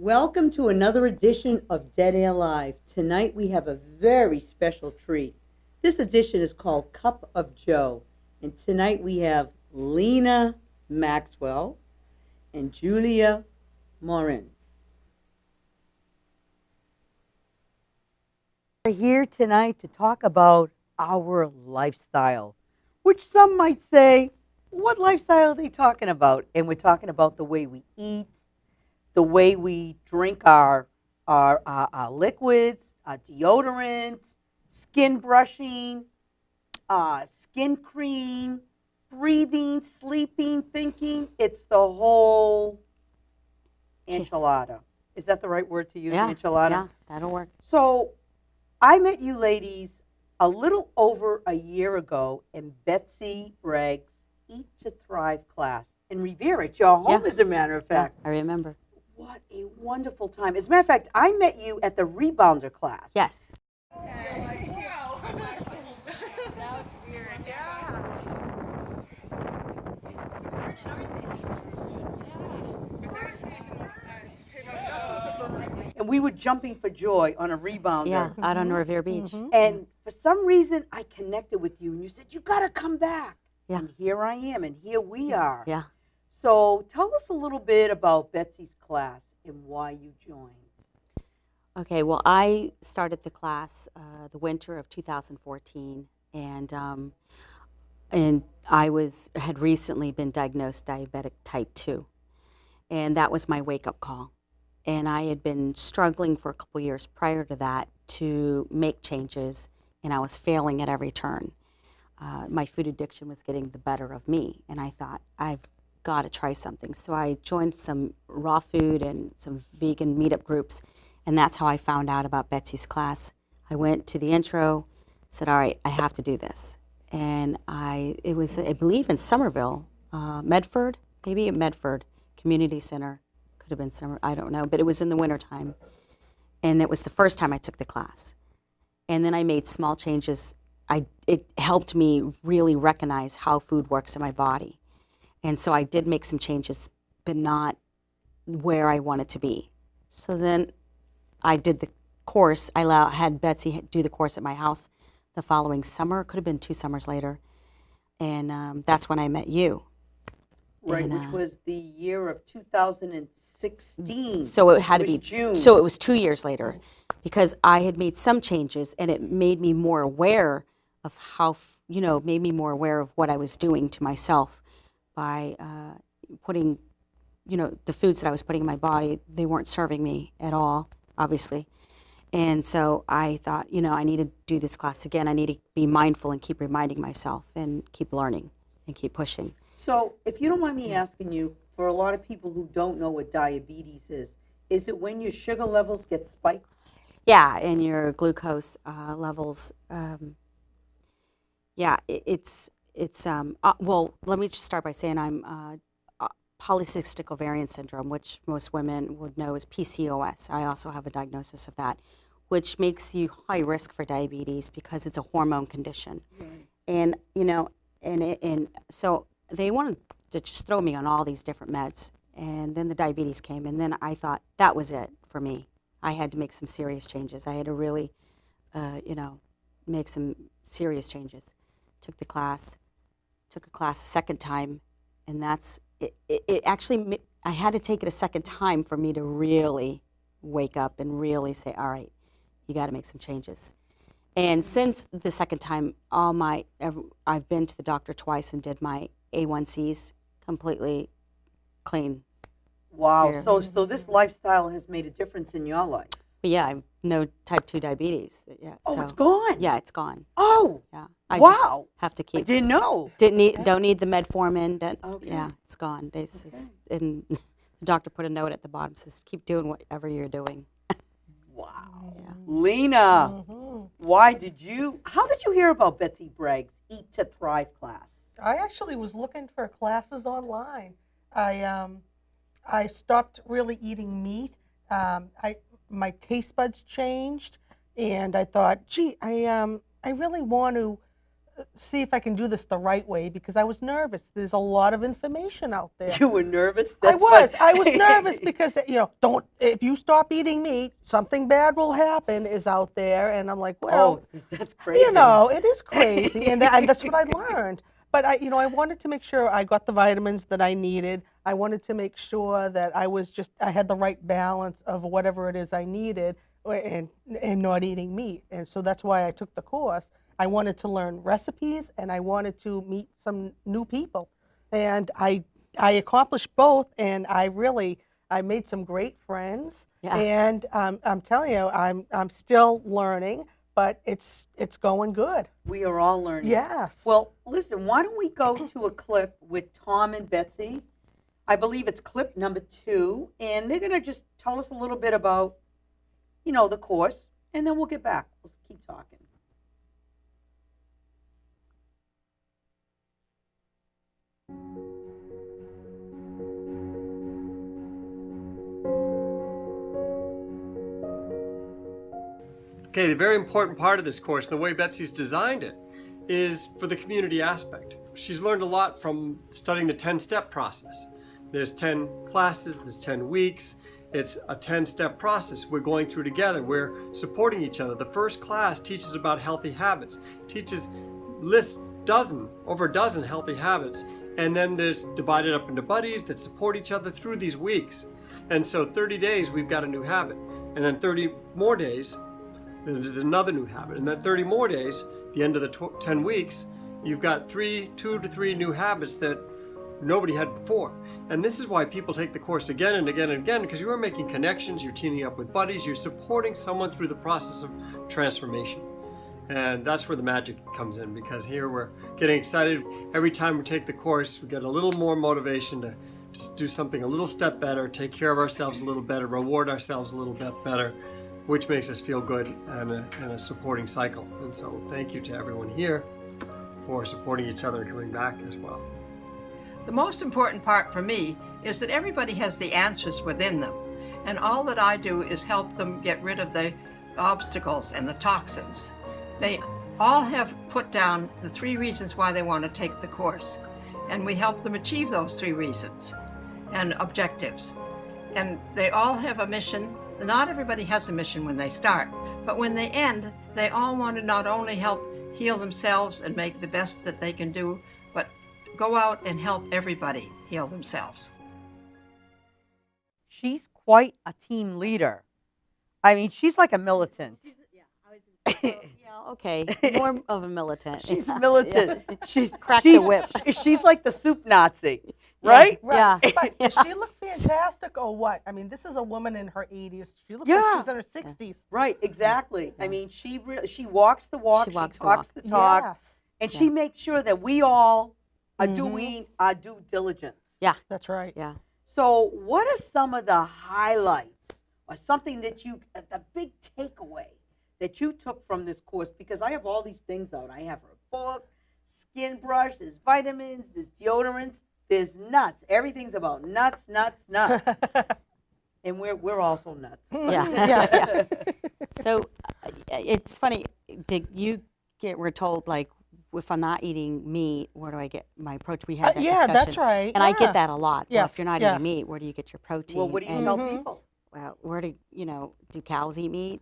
Welcome to another edition of Dead Air Live. Tonight we have a very special treat. This edition is called Cup of Joe. And tonight we have Lena Maxwell and Julia Morin. We're here tonight to talk about our lifestyle, which some might say, what lifestyle are they talking about? And we're talking about the way we eat, the way we drink our liquids, deodorant, skin brushing, skin cream, breathing, sleeping, thinking. It's the whole enchilada. Is that the right word to use, enchilada? Yeah, that'll work. So I met you ladies a little over a year ago in Betsy Bragg's Eat to Thrive class in Revere at your home, as a matter of fact. Yeah, I remember. What a wonderful time. As a matter of fact, I met you at the rebounder class. Yes. Okay. Now it's weird. And we were jumping for joy on a rebounder. Yeah, out on Revere Beach. And for some reason, I connected with you, and you said, you got to come back. Yeah. And here I am, and here we are. Yeah. So tell us a little bit about Betsy's class and why you joined. Okay, well, I started the class the winter of 2014, and I had recently been diagnosed diabetic type 2, and that was my wake-up call. And I had been struggling for a couple years prior to that to make changes, and I was failing at every turn. My food addiction was getting the better of me, and I thought, I've got to try something. So I joined some raw food and some vegan meetup groups, and that's how I found out about Betsy's class. I went to the intro, said, all right, I have to do this. And it was, I believe, in Somerville, Medford, maybe at Medford Community Center. Could have been summer, I don't know, but it was in the wintertime. And it was the first time I took the class. And then I made small changes. It helped me really recognize how food works in my body. And so I did make some changes, but not where I wanted to be. So then I did the course. I had Betsy do the course at my house the following summer. It could have been 2 summers later. And that's when I met you. Right, And, which was the year of 2016. So it had to be June. So it was 2 years later, because I had made some changes, and it made me more aware of how, made me more aware of what I was doing to myself by putting, the foods that I was putting in my body. They weren't serving me at all, obviously. And so I thought, I need to do this class again. I need to be mindful and keep reminding myself and keep learning and keep pushing. So if you don't mind me asking you, for a lot of people who don't know what diabetes is it when your sugar levels get spiked? Yeah, and your glucose levels. Well, let me just start by saying I'm polycystic ovarian syndrome, which most women would know as PCOS. I also have a diagnosis of that, which makes you high risk for diabetes because it's a hormone condition. Right. And, and so they wanted to just throw me on all these different meds. And then the diabetes came, and then I thought that was it for me. I had to make some serious changes. I had to really, make some serious changes. Took a class a second time, and that's, it actually, I had to take it a second time for me to really wake up and really say, all right, you got to make some changes. And since the second time, I've been to the doctor twice and did my A1Cs completely clean. Wow. Here. So this lifestyle has made a difference in your life. But yeah, I've no type 2 diabetes. Yeah. Oh, so, it's gone. Yeah, it's gone. Oh. Yeah. Wow. Just have to I keep. didn't know. Don't need the metformin. Okay. Yeah, it's gone. And the doctor put a note at the bottom, says keep doing whatever you're doing. Wow. Yeah. Lena, how did you hear about Betsy Bragg's Eat to Thrive class? I actually was looking for classes online. I stopped really eating meat. My taste buds changed, and I thought, gee, I really want to see if I can do this the right way because I was nervous. There's a lot of information out there. You were nervous? I That's was. funny. I was nervous because, if you stop eating meat, something bad will happen is out there. And I'm like, well, Oh, that's crazy. it is crazy. And that's what I learned. But I wanted to make sure I got the vitamins that I needed. I wanted to make sure that I had the right balance of whatever it is I needed and not eating meat. And so that's why I took the course. I wanted to learn recipes and I wanted to meet some new people. And I accomplished both, and I made some great friends. Yeah. And I'm telling you, I'm still learning, but it's going good. We are all learning. Yes. Well, listen, why don't we go to a clip with Tom and Betsy? I believe it's clip number 2, and they're going to just tell us a little bit about, the course, and then we'll get back. Let's keep talking. Okay, the very important part of this course, and the way Betsy's designed it, is for the community aspect. She's learned a lot from studying the 10-step process. There's 10 classes, there's 10 weeks. It's a 10-step process we're going through together. We're supporting each other. The first class teaches about healthy habits, lists over a dozen healthy habits, and then there's divided up into buddies that support each other through these weeks. And so 30 days, we've got a new habit. And then 30 more days, there's another new habit. And then 30 more days, the end of the 10 weeks, you've got 2 to 3 new habits that nobody had before. And this is why people take the course again and again and again, because you are making connections, you're teaming up with buddies, you're supporting someone through the process of transformation. And that's where the magic comes in, because here we're getting excited. Every time we take the course, we get a little more motivation to just do something a little step better, take care of ourselves a little better, reward ourselves a little bit better, which makes us feel good and a supporting cycle. And so thank you to everyone here for supporting each other and coming back as well. The most important part for me is that everybody has the answers within them, and all that I do is help them get rid of the obstacles and the toxins. They all have put down the 3 reasons why they want to take the course, and we help them achieve those 3 reasons and objectives. And they all have a mission. Not everybody has a mission when they start, but when they end, they all want to not only help heal themselves and make the best that they can do, but go out and help everybody heal themselves. She's quite a team leader. I mean, she's like a militant. Okay, more of a militant. She's militant. She's Crack she's, the whip. She's like the soup Nazi, right? Yeah. Right. Does she look fantastic or what? I mean, this is a woman in her 80s. She looks like she's in her 60s. Right, exactly. I mean, she walks the walk, She she walks the talks walk. the talk, Yes. and she makes sure that we all are doing our due diligence. Yeah, That's right. yeah. So what are some of the highlights or something that the big takeaway that you took from this course? Because I have all these things out. I have her book, skin brush, there's vitamins, there's deodorants, there's nuts. Everything's about nuts, nuts, nuts. And we're also nuts. Yeah. So it's funny. We're told, like, if I'm not eating meat, where do I get my protein? We had that yeah, discussion. that's right. And I Yeah. get that a lot. Well, Yes, if you're not yeah. eating meat, where do you get your protein? Well, what do you And, tell people? Well, where do cows eat meat?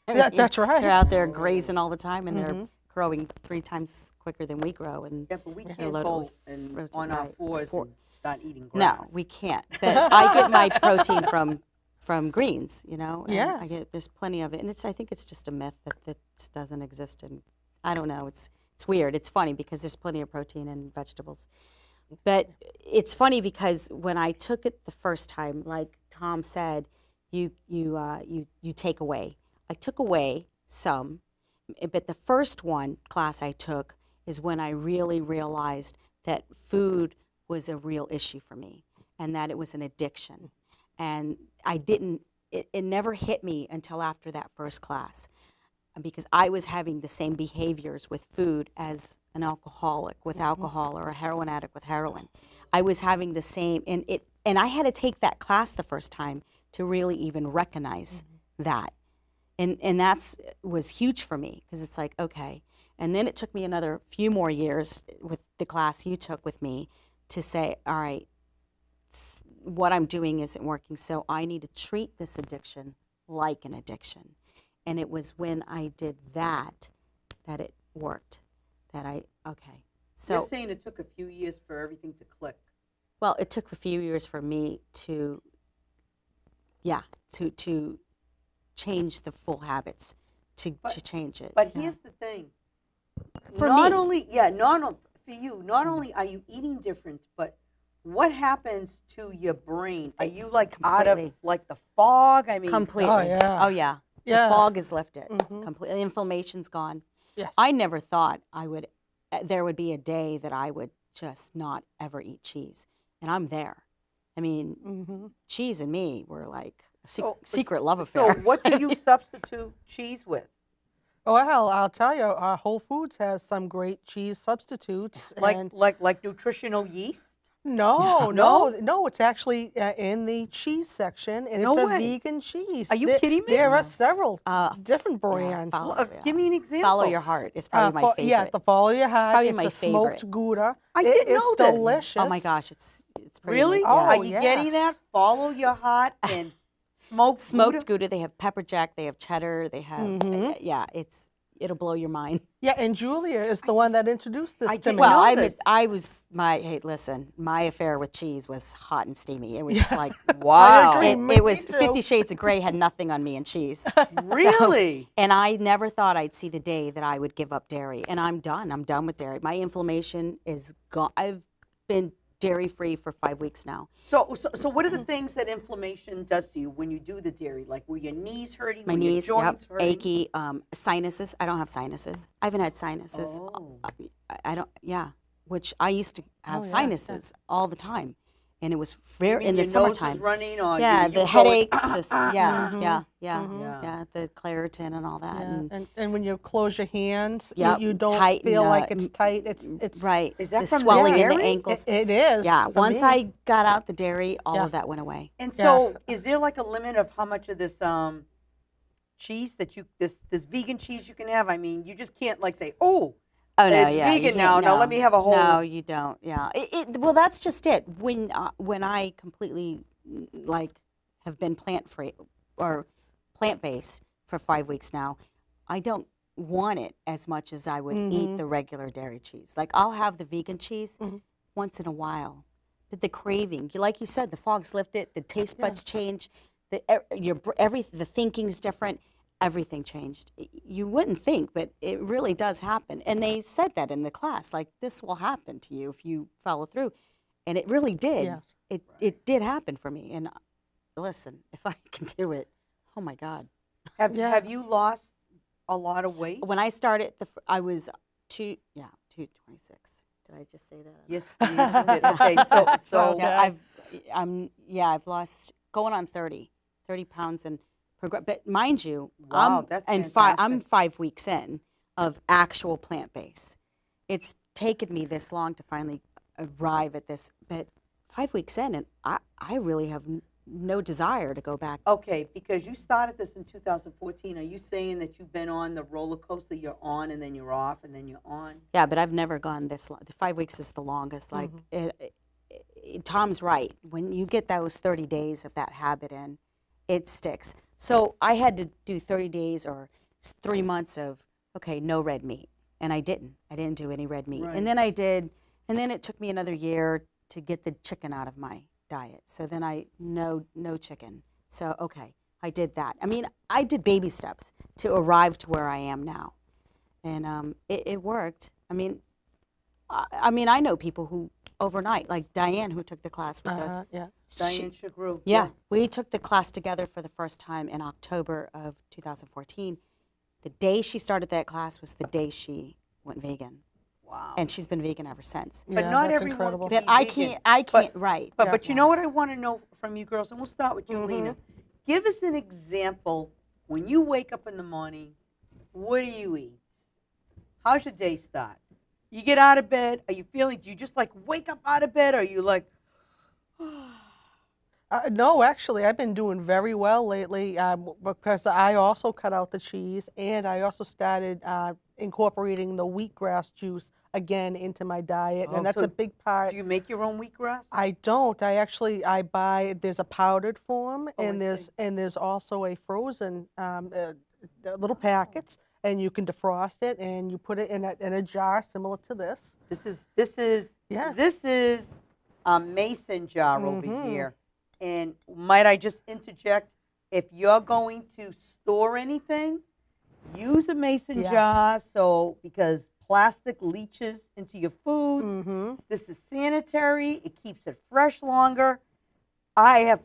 I Yeah, mean, that's right. They're out there grazing all the time, and they're growing 3 times quicker than we grow. And Yeah, but we they're can't loaded go with and protein, on our right. floors and start eating No, grass. we can't. But I get my protein from greens, and Yes. there's plenty of it. And I think it's just a myth that doesn't exist. And I don't know. It's weird. It's funny because there's plenty of protein in vegetables. But it's funny because when I took it the first time, like Tom said, you take away. I took away some, but the first class I took is when I really realized that food was a real issue for me and that it was an addiction. And it never hit me until after that first class, because I was having the same behaviors with food as an alcoholic with alcohol or a heroin addict with heroin. I was having the same, and I had to take that class the first time to really even recognize that. And was huge for me, because it's like, okay. And then it took me another few more years with the class you took with me to say, all right, what I'm doing isn't working, so I need to treat this addiction like an addiction. And it was when I did that that it worked. Okay. So, You're saying it took a few years for everything to click. well, it took a few years for me to change the full habits, to change it. But Yeah. here's the thing. For not me. only, for you, not only are you eating different, but what happens to your brain? Are you like out of Completely. like the fog? I mean, Completely. Oh, yeah. Oh, yeah. Yeah. The fog is lifted. Mhm. Completely. Inflammation's gone. Yes. I never thought there would be a day that I would just not ever eat cheese. And I'm there. I mean, Mhm. cheese and me were like a So secret love affair. what do you substitute cheese with? Oh, well, I'll tell you, Whole Foods has some great cheese substitutes. and Like nutritional yeast? no, No? no, it's actually in the cheese section, and No it's a way. vegan cheese. Are you There- kidding me? There are several Uh, different Yeah, brands. Give me an example. Follow your heart is probably my favorite. Yeah, the Follow Your Heart. probably it's my a smoked favorite. Gouda. I It didn't is know this. delicious. Oh my gosh, it's pretty Really? neat, Oh, yeah. Are you getting yes. that? Follow your heart and smoked Smoked Gouda? Gouda, they have pepper jack, they have cheddar, they have Mhm. yeah, it'll blow your mind. Yeah, and Julia is the one that introduced this I to didn't me. know this. Hey, listen, my affair with cheese was hot and steamy. It was like, Wow. agree. it, Me it was too. 50 Shades of Grey had nothing on me and cheese. Really? And I never thought I'd see the day that I would give up dairy. And I'm done. I'm done with dairy. My inflammation is gone. I've been dairy-free for 5 weeks now. So what are the things that inflammation does to you when you do the dairy? Like, were your knees hurting? My were knees, your yep, joints hurting? achy, sinuses. I don't have sinuses. I haven't had sinuses. Oh. I don't, yeah, which I used to have Oh, yeah, sinuses all the time. And it was You very, mean in the your nose was summertime. running, or Yeah, you the were headaches, going, yeah, Yeah. the Claritin and all that. Yeah, and when you close your hands, Yep, you don't tighten feel like the- it's tight. It's Right, Is that the from swelling in the dairy? ankles. It is. Yeah, for once me. I got out the dairy, all Yeah. of that went away. And so, is there like a limit of how much of this cheese that this vegan cheese you can have? I mean, you just can't like say, oh, Oh no, it's yeah, you vegan can't- now. Now let me have a whole. No, you don't. Yeah, well, that's just it. When I completely like have been plant free or plant based for 5 weeks now, I don't want it as much as I would eat the regular dairy cheese. Like I'll have the vegan cheese once in a while, but the craving, like you said, the fog's lifted, the taste buds change, the thinking's different. Everything changed. You wouldn't think, but it really does happen. And they said that in the class, like this will happen to you if you follow through, and it really did. Yes. It did happen for me. And listen, if I can do it, oh my God. Have you lost a lot of weight? When I started, I was 226. Did I just say that? Yes, you did. Okay, so Yeah, I've lost going on 30 pounds and but mind you, Wow, that's I'm fantastic. 5 weeks in of actual plant based. It's taken me this long to finally arrive at this, but 5 weeks in, and I really have no desire to go back. okay, because you started this in 2014. Are you saying that you've been on the roller coaster? You're on, and then you're off, and then you're on. Yeah, but I've never gone this long. The 5 weeks is the longest. Like Tom's right. When you get those 30 days of that habit in, it sticks. So I had to do 30 days or 3 months of, okay, no red meat. And I didn't. I didn't do any red meat. Right. And then I did. And then it took me another year to get the chicken out of my diet. So then no chicken. So, okay, I did that. I mean, I did baby steps to arrive to where I am now. And it worked. I mean, I know people who overnight, like Diane, who took the class with us. Yeah. Diane Chagru. Yeah, we took the class together for the first time in October of 2014. The day she started that class was the day she went vegan, Wow. and she's been vegan ever since. But Yeah, not that's everyone incredible. can But be I vegan. can't, But- right. But you know what I want to know from you girls, and we'll start with you, Lena. Give us an example. When you wake up in the morning, what do you eat? How's your day start? You get out of bed. Are you feeling? Do you just like wake up out of bed? Or are you like? No, actually, I've been doing very well lately because I also cut out the cheese and I also started incorporating the wheatgrass juice again into my diet, Oh, and that's so a big part. Do you make your own wheatgrass? I don't. I buy. There's a powdered form, Oh, I and see. there's also a frozen little packets, and you can defrost it and you put it in a jar similar to this. This is a mason jar over Mhm. here. And might I just interject? If you're going to store anything, use a mason Yes. jar. So because plastic leaches into your foods. Mm-hmm. This is sanitary. It keeps it fresh longer. I have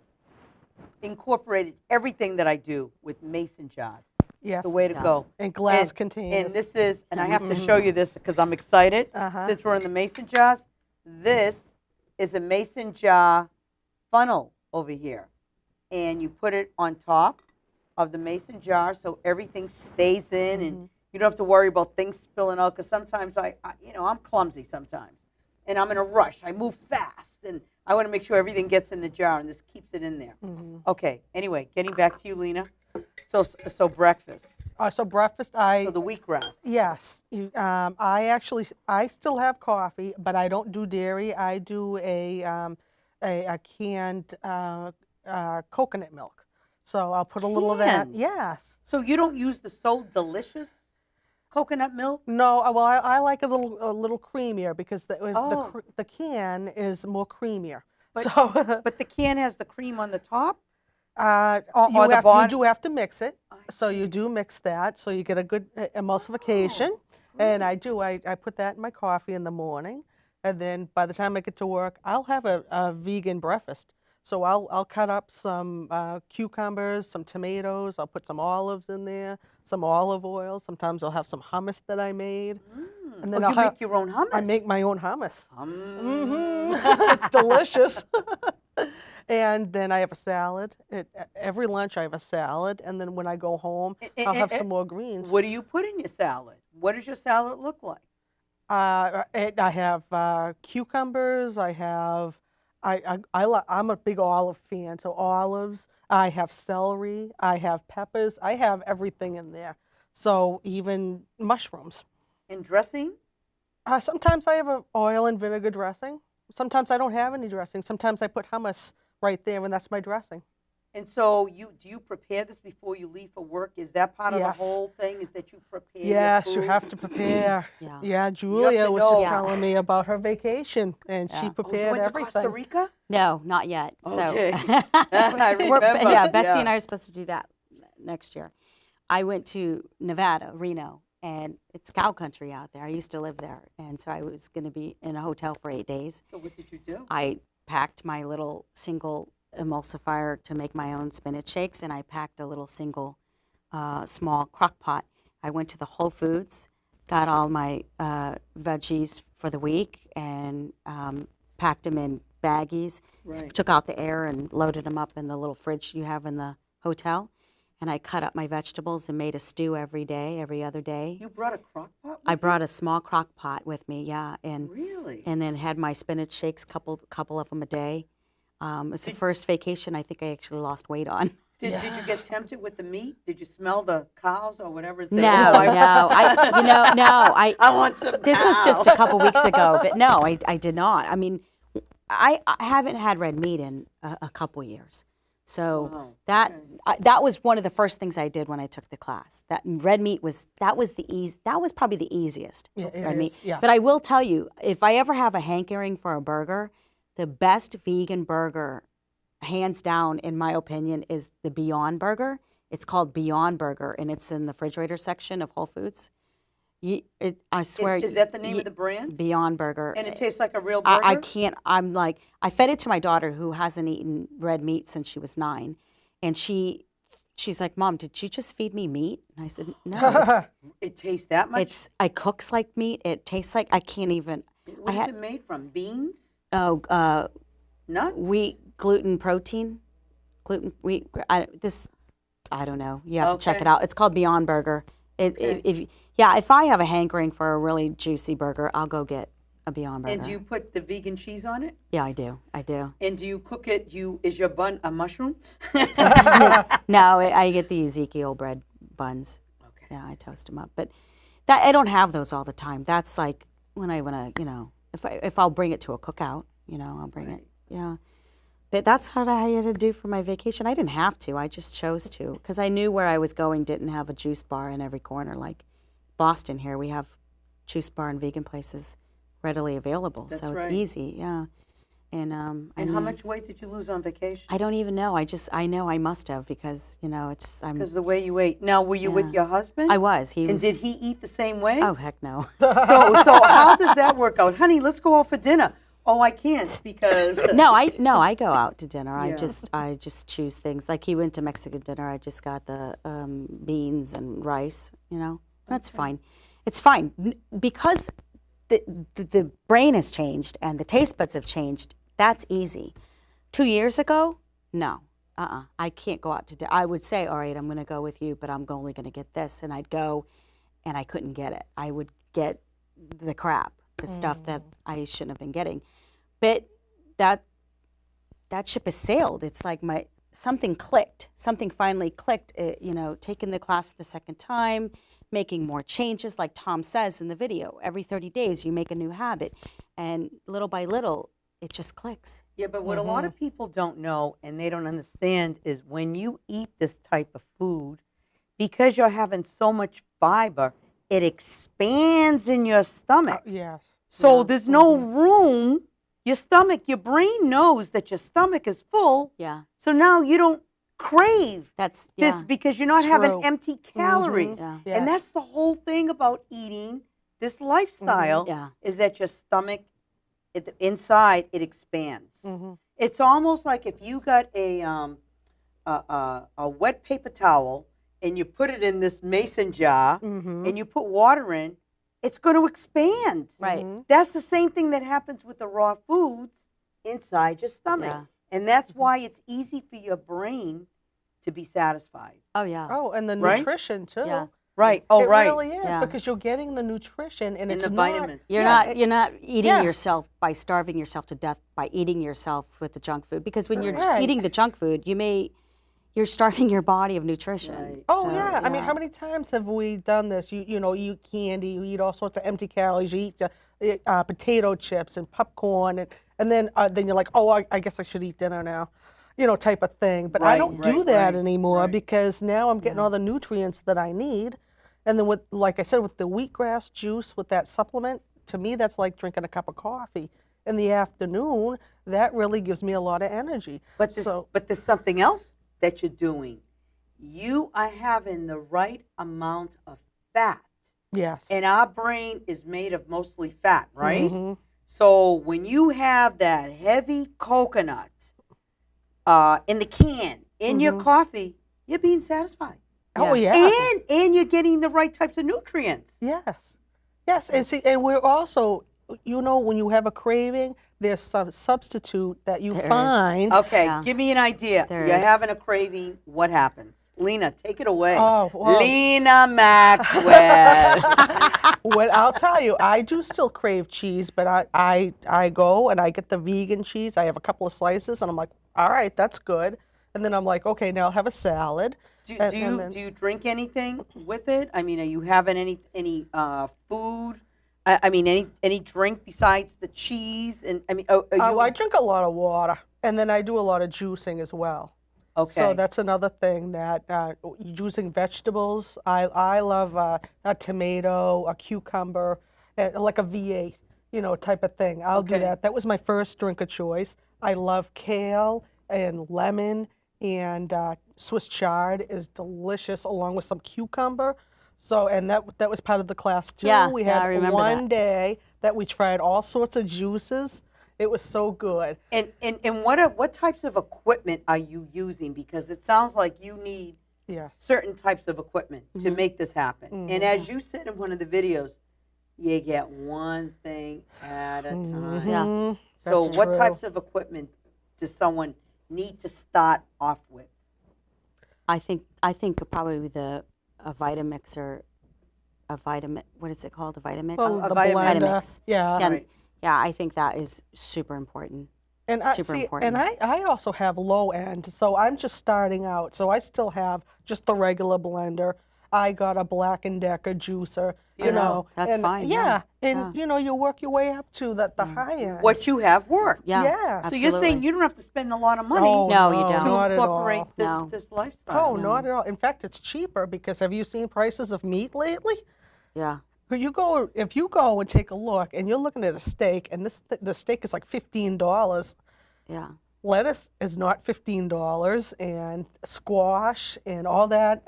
incorporated everything that I do with mason jars. Yes. The way to Yeah. go. And glass And- containers. And this is, and I have to Mhm. show you this because I'm excited. Uh-huh. Since we're in the mason jars, this is a mason jar funnel over here. And you put it on top of the mason jar so everything stays in and you don't have to worry about things spilling out because sometimes I'm clumsy sometimes and I'm in a rush. I move fast and I want to make sure everything gets in the jar and this keeps it in there. Okay, anyway, getting back to you, Lena. So breakfast. So breakfast, So the wheatgrass. yes, I still have coffee, but I don't do dairy. I do a canned coconut milk. So I'll put a little of that. Canned? Yes. So you don't use the So Delicious coconut milk? No, well, I like a little creamier because Oh. the can is more creamier. But- So But the can has the cream on the top? you the bottom? do have to mix it. I So you do mix that so you get a good emulsification. And I put that in my coffee in the morning. And then by the time I get to work, I'll have a vegan breakfast. So I'll cut up some cucumbers, some tomatoes. I'll put some olives in there, some olive oil. Sometimes I'll have some hummus that I made. And Oh, I'll you make your own hummus? I make my own hummus. Mm. It's delicious. And then I have a salad. Every lunch I have a salad. And then when I go home, I'll have some more greens. What do you put in your salad? What does your salad look like? I have cucumbers. I'm a big olive fan, so olives. I have celery. I have peppers. I have everything in there. So even mushrooms. And dressing? Sometimes I have an oil and vinegar dressing. Sometimes I don't have any dressing. Sometimes I put hummus right there, and that's my dressing. And so do you prepare this before you leave for work? Is that part of Yes. the whole thing? Is that you prepare? Yes, your you food? have to prepare. Yeah. Yeah, Julia was know. just telling me about her vacation, and she Yeah. Oh, you prepared went to everything. Costa Rica? No, not yet. Okay. So I remember. yeah, Betsy yeah. and I are supposed to do that next year. I went to Nevada, Reno, and it's cow country out there. I used to live there, and so I was going to be in a hotel for 8 days. So what did you do? I packed my little single emulsifier to make my own spinach shakes, and I packed a little single small crock pot. I went to the Whole Foods, got all my veggies for the week, and packed them in baggies. Right. Took out the air and loaded them up in the little fridge you have in the hotel. And I cut up my vegetables and made a stew every day, every other day. You brought a crock pot? I brought a small crock pot with me, yeah, Really? and then had my spinach shakes, couple of them a day. It was the first vacation I think I actually lost weight on. Did you get tempted with the meat? Did you smell the cows or whatever? And say, No, "Oh, I I want some this was just cow." a couple weeks ago, but no, I did not. I mean, I haven't had red meat in a couple years. So Wow, that was one of the first things I did when I took the class. That red meat was probably the easiest Yeah, it red meat. is, yeah. But I will tell you, if I ever have a hankering for a burger, the best vegan burger, hands down, in my opinion, is the Beyond Burger. It's called Beyond Burger, and it's in the refrigerator section of Whole Foods. I swear. Is that the name of the brand? Beyond Burger? And it tastes like a real burger? I can't. I'm like, I fed it to my daughter who hasn't eaten red meat since she was 9, and she's like, "Mom, did you just feed me meat?" And I said, "No, It tastes that much? it cooks like meat. It tastes like I can't even." What is it made from? Beans? Nuts? Wheat, gluten, protein, wheat. I don't know. You have to check Okay. it out. It's called Beyond Burger. If I have a hankering for a really juicy burger, I'll go get a Beyond Burger. And do you put the vegan cheese on it? Yeah, I do. And do you cook it? Is your bun a mushroom? No, I get the Ezekiel bread buns. Okay. Yeah, I toast them up. But that I don't have those all the time. That's like when I want to, if I'll bring it to a cookout, I'll bring it. Yeah. But that's what I had to do for my vacation. I didn't have to. I just chose to because I knew where I was going didn't have a juice bar in every corner. Like Boston here, we have juice bar and vegan places readily available. That's so it's right. easy. Yeah. And And how much weight did you lose on vacation? I don't even know. I know I must have because, I'm. Because the way you ate. Now, were you with your husband? I was. He And was. did he eat the same way? Oh, heck no. So how does that work out? Honey, let's go out for dinner. Oh, I can't because No, I go out to dinner. Yeah. I just choose things. Like he went to Mexican dinner. I just got the beans and rice. That's fine. It's fine because the brain has changed and the taste buds have changed. That's easy. 2 years ago, no. I can't go out to dinner. I would say, all right, I'm going to go with you, but I'm only going to get this, and I'd go, and I couldn't get it. I would get the crap, the stuff that I shouldn't have been getting. But that ship has sailed. It's like something clicked. Something finally clicked. Taking the class the second time, making more changes, like Tom says in the video. Every 30 days, you make a new habit, and little by little, it just clicks. Yeah, but what a lot of people don't know and they don't understand is when you eat this type of food, because you're having so much fiber, it expands in your stomach. Yes. So there's no room. Your stomach, your brain knows that your stomach is full. Yeah. So now you don't crave That's this because you're not having True. empty calories. Yeah. Yes. And that's the whole thing about eating this lifestyle Yeah. is that your stomach, inside, it expands. It's almost like if you got a wet paper towel and you put it in this mason jar and you put water in, it's going to expand. Right. That's the same thing that happens with the raw foods inside your stomach. Yeah. And that's why it's easy for your brain to be satisfied. Oh, yeah. Oh, and the Right? nutrition too. Yeah. Right. Oh, it right. really is Yeah. because you're getting the nutrition and And it's the not, vitamins. You're not eating Yeah. yourself by starving yourself to death by eating yourself with the junk food because when you're Right. eating the junk food, you're starving your body of nutrition. Right. Oh So, yeah. I mean, how many times have we done this? You eat candy, you eat all sorts of empty calories, you eat potato chips and popcorn, and then you're like, oh, I guess I should eat dinner now, type of thing. But I Right, don't do right, that right, anymore right. because now I'm getting all the nutrients that I need, and then with, like I said, with the wheatgrass juice with that supplement, to me that's like drinking a cup of coffee in the afternoon. That really gives me a lot of energy. But So- there's something else that you're doing. You are having the right amount of fat. Yes. And our brain is made of mostly fat, right? Mhm. So when you have that heavy coconut in the can, in your coffee, you're being satisfied. Oh yeah. And you're getting the right types of nutrients. Yes. Yes. And see, and we're also, when you have a craving, there's some substitute that you There is. find. Okay, Yeah. give me an idea. There You're is. having a craving. What happens? Lena, take it away. Oh, well. Lena Maxwell. Well, I'll tell you, I do still crave cheese, but I go and I get the vegan cheese. I have a couple of slices, and I'm like, all right, that's good. And then I'm like, okay, now I'll have a salad. do And you then- drink anything with it? I mean, are you having any food? I mean, any drink besides the cheese? And I mean, are you Oh, I drink a lot of water, and then I do a lot of juicing as well. okay? So that's another thing that using vegetables. I love a tomato, a cucumber, like a V8, type of thing. I'll do Okay. that. That was my first drink of choice. I love kale and lemon, and Swiss chard is delicious along with some cucumber. So, and that was part of the class too. Yeah, we yeah, had I remember one that. day that we tried all sorts of juices. It was so good. And what types of equipment are you using? Because it sounds like you need Yes. certain types of equipment to make this happen. And as you said in one of the videos, you get one thing at a time. Yeah. So That's what true. types of equipment does someone need to start off with? I think probably a Vitamix or a vitamin. What is it called? A Vitamix. Well, A the Vitamix. blender. Vitamix. Yeah. Yeah, Right. Yeah, I think that is super important. And Super important. And I also have low end, so I'm just starting out. So I still have just the regular blender. I got a Black and Decker juicer, you know. That's and fine, Yeah, yeah, and you know, you work your way up to the high end. What you have worked. Yeah, Yeah. So you're saying absolutely. you don't have to spend a lot of money Oh, No, you don't. to Not at incorporate all. this No. this lifestyle. Oh, not at all. In fact, it's cheaper because have you seen prices of meat lately? Yeah. If you go and take a look, and you're looking at a steak, and the steak is like $15. Yeah. Lettuce is not $15, and squash and all that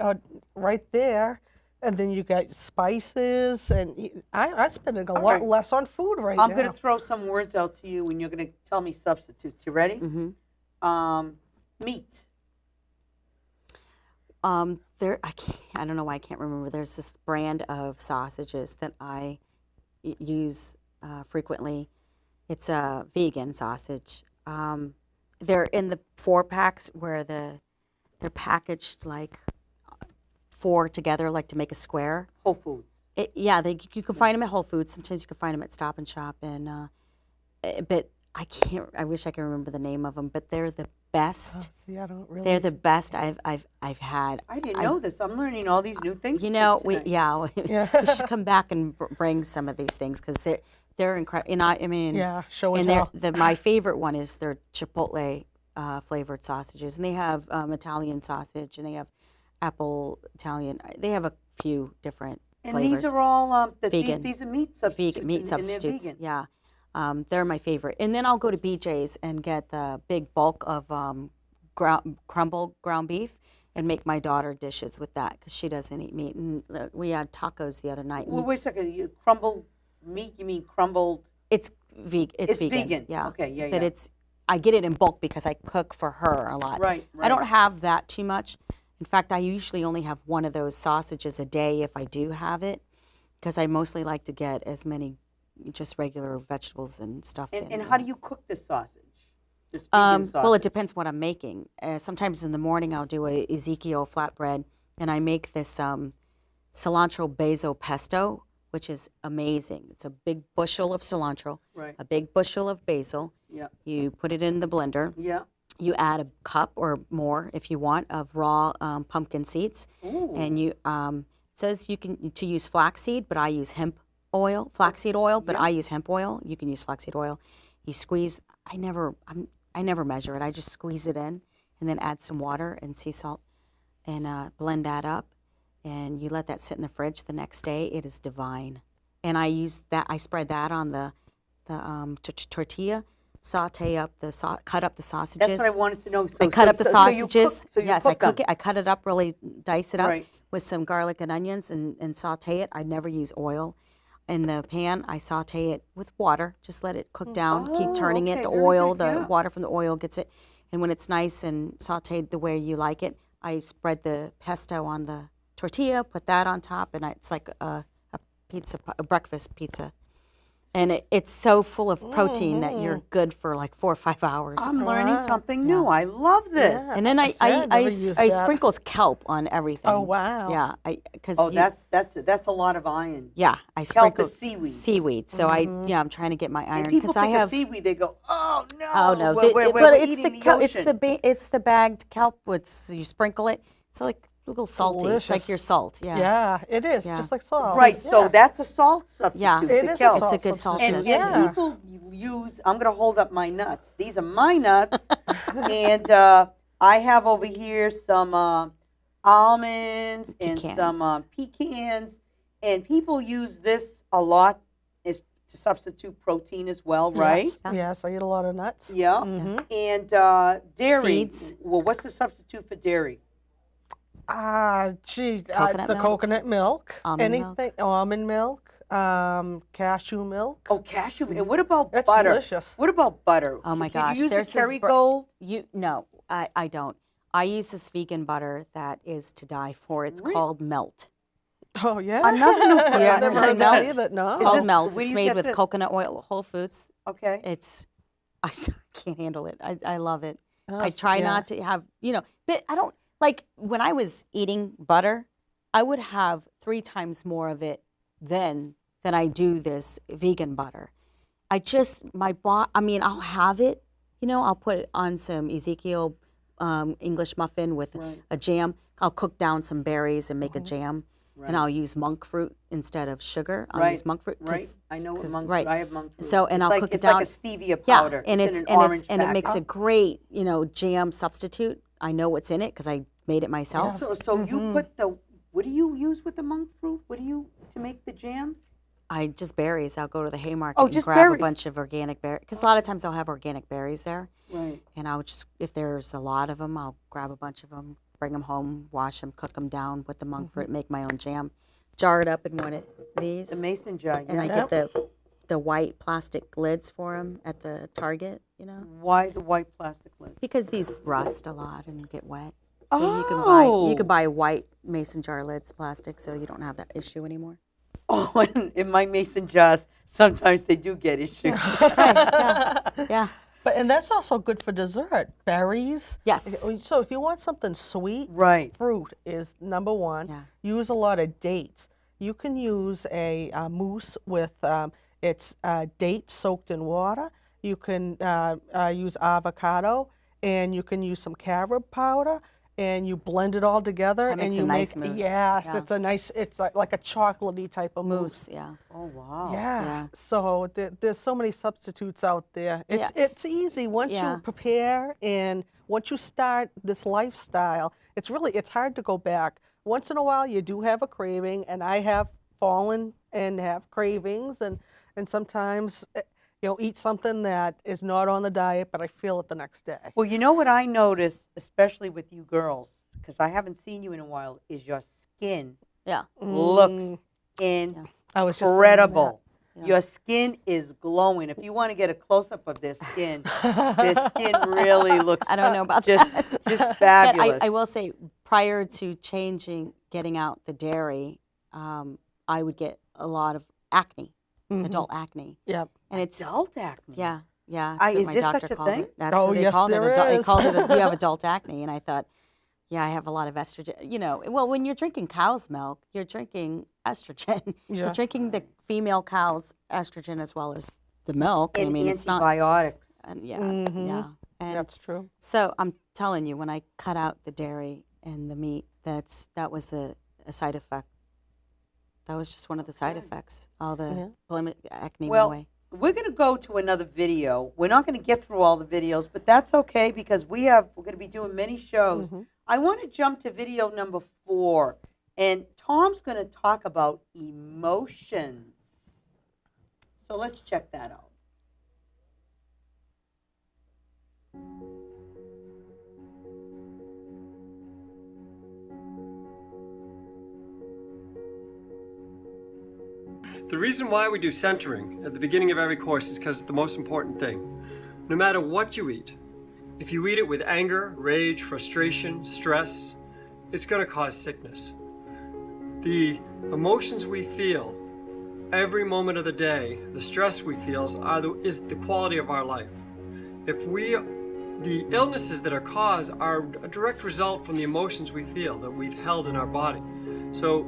right there. And then you got spices, and I'm spending a lot right. less on food right I'm now. going to throw some words out to you, and you're going to tell me substitutes. You ready? Meat. I don't know why I can't remember. There's this brand of sausages that I use frequently. It's a vegan sausage. They're in the 4-packs where they're packaged like 4 together, like to make a square. Whole Foods. You can find them at Whole Foods. Sometimes you can find them at Stop and Shop. And but I can't. I wish I could remember the name of them. But they're the best. See, I don't really. They're the best I've had. I didn't know this. I'm learning all these new things. You know, tonight. we should come back and bring some of these things because they're incredible. And I mean, Yeah, show and and tell. my favorite one is their Chipotle flavored sausages, and they have Italian sausage, and they have apple Italian. They have a few different And flavors. these are all Vegan. These are meat substitutes. Vegan, meat and they're substitutes. vegan. Yeah, they're my favorite. And then I'll go to BJ's and get the big bulk of crumbled ground beef and make my daughter dishes with that because she doesn't eat meat. And we had tacos the other night. Well, And wait a second. You crumbled meat? You mean crumbled? it's vegan. It's vegan. Yeah. Okay, yeah, But yeah. I get it in bulk because I cook for her a lot. Right, I don't right. have that too much. In fact, I usually only have one of those sausages a day if I do have it, because I mostly like to get as many just regular vegetables and stuff in. And how do you cook this sausage? This vegan sausage? Well, it depends what I'm making. Sometimes in the morning I'll do a Ezekiel flatbread, and I make this cilantro basil pesto, which is amazing. It's a big bushel of cilantro, Right. a big bushel of basil. Yeah. You put it in the blender. Yeah. You add a cup or more, if you want, of raw pumpkin seeds, Ooh. and you it says you can to use flaxseed, but I use flaxseed oil, but I use hemp oil. You can use flaxseed oil. You squeeze. I never measure it. I just squeeze it in, and then add some water and sea salt, and blend that up, and you let that sit in the fridge. The next day, it is divine. And I use that. I spread that on the tortilla. Saute up cut up the sausages. That's what I wanted to know. So, I cut up the sausages. So you Yes, cook I cook them. it. I cut it up, really dice it up Right. with some garlic and onions and saute it. I never use oil. In the pan, I saute it with water. Just let it cook down. Keep turning okay, it. The very oil, good, the yeah. water from the oil gets it. And when it's nice and sauteed the way you like it, I spread the pesto on the tortilla, put that on top, and it's like a breakfast pizza. And it's so full of protein that you're good for like 4 or 5 hours. I'm learning something new. I love this. And then I never used that. sprinkles kelp on everything. Oh, wow. Yeah, because Oh, that's a lot of iron. yeah, I Kelp sprinkle is seaweed. Seaweed. So I'm trying to get my And iron people because I think have. of seaweed, they go, oh no. Oh no, we're but it's eating the ocean. it's the bagged kelp. You sprinkle it. It's like a little salty. It's like Delicious. your salt. Yeah. Yeah, it is, Yeah. just like salt. Right, so Yeah. that's a salt substitute. Yeah. It the is kelp. a salt It's a good salt substitute. And substitute. Yeah. people use, I'm going to hold up my nuts. These are my nuts. And I have over here some almonds and some Pecans. pecans. And people use this a lot is to substitute protein as well, right? Yes, yes, I eat a lot of nuts. Yeah. And dairy. Seeds. Well, what's the substitute for dairy? Geez, Coconut the milk? coconut milk, Almond milk? anything, almond milk, cashew milk. Oh, cashew. And what about That's butter? delicious. What about butter? Oh my Can gosh, you use there's the this Kerrygold? No, I don't. I use this vegan butter that is to die for. It's Really? called Melt. Oh yeah, Another new I've product. never Never heard seen that Melt. either. No, It's Is called this- Melt. where It's do you made get with this? coconut oil, Whole Foods. Okay. It's I can't handle it. I love it. Oh, I try yeah. not to have, but I don't like when I was eating butter, I would have 3 times more of it than I do this vegan butter. I mean, I'll have it, I'll put it on some Ezekiel English muffin with Right. a jam. I'll cook down some berries and make a jam. And I'll use monk fruit instead of sugar. I'll use monk fruit. Right. I know what monk right. fruit. I have monk fruit. So, and It's I'll like, cook it it's down. like a stevia powder. Yeah, and it's in an orange and it makes a packet. great, jam substitute. I know what's in it because I made it myself. So you put what do you use with the monk fruit? What do you to make the jam? I just berries. I'll go to the Haymarket Oh, and just grab berries. a bunch of organic berries. Because a lot of times I'll have organic berries there. Right. And I'll just, if there's a lot of them, I'll grab a bunch of them, bring them home, wash them, cook them down, put the monk fruit, make my own jam, jar it up in one of these. The mason jar. And I Yeah. get the white plastic lids for them at the Target, Why the white plastic lids? because these rust a lot and get wet. So you could Oh. buy white mason jar lids, plastic, so you don't have that issue anymore. Oh, and in my mason jars, sometimes they do get issues. Yeah. And that's also good for dessert. Berries. Yes. So if you want something sweet, Right. fruit is number one. Yeah. Use a lot of dates. You can use a mousse with it's dates soaked in water. You can use avocado, and you can use some carob powder, and you blend it all together. That makes and you a nice make, mousse. Yes, Yeah. it's a nice. It's like a chocolatey type of mousse. Mousse, yeah. Oh, wow. Yeah. Yeah. So there's so many substitutes out there. It's easy once Yeah. you prepare and once you start this lifestyle. It's hard to go back. Once in a while, you do have a craving, and I have fallen and have cravings, and sometimes eat something that is not on the diet, but I feel it the next day. Well, you know what I notice, especially with you girls, because I haven't seen you in a while, is your skin Yeah. looks I was just saying incredible. Yeah. Your skin is glowing. If you want to get a close up of their skin really looks I don't know about just that. just But fabulous. I will say, prior to getting out the dairy, I would get a lot of acne, adult acne. Yep. And it's, Adult acne. yeah, that's Is what my there doctor such a called thing? it. That's Oh, what they yes, called it. there They is. called it, you have adult acne. And I thought, yeah, I have a lot of estrogen. Well, when you're drinking cow's milk, you're drinking estrogen. Yeah. You're drinking the female cow's estrogen as well as the milk. And I mean, it's not, antibiotics. and yeah. And That's true. so I'm telling you, when I cut out the dairy and the meat, that was a side effect. That was just one of the side effects. All the acne went Well, away. we're going to go to another video. We're not going to get through all the videos, but that's okay because we're going to be doing many shows. I want to jump to video number 4, and Tom's going to talk about emotions. So let's check that out. The reason why we do centering at the beginning of every course is because it's the most important thing. No matter what you eat, if you eat it with anger, rage, frustration, stress, it's going to cause sickness. The emotions we feel every moment of the day, the stress we feel is the quality of our life. The illnesses that are caused are a direct result from the emotions we feel that we've held in our body. So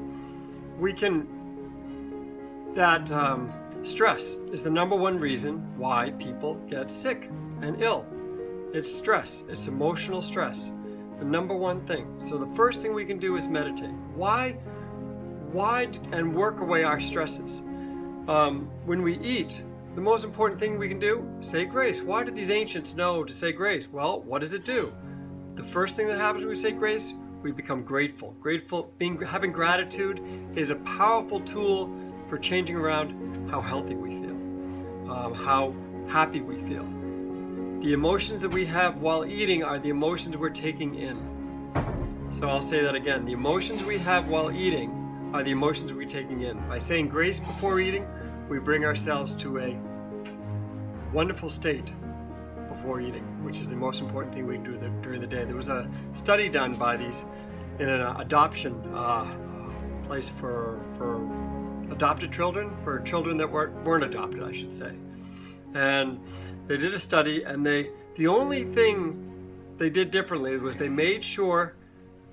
stress is the number one reason why people get sick and ill. It's stress, it's emotional stress, the number one thing. So the first thing we can do is meditate. Why and work away our stresses. When we eat, the most important thing we can do, say grace. Why did these ancients know to say grace? Well, what does it do? The first thing that happens when we say grace, we become grateful. Having gratitude is a powerful tool for changing around how healthy we feel, how happy we feel. The emotions that we have while eating are the emotions we're taking in. So I'll say that again. The emotions we have while eating are the emotions we're taking in. By saying grace before eating, we bring ourselves to a wonderful state before eating, which is the most important thing we can do during the day. There was a study done by these in an adoption place for adopted children, for children that weren't adopted, I should say. And they did a study, and the only thing they did differently was they made sure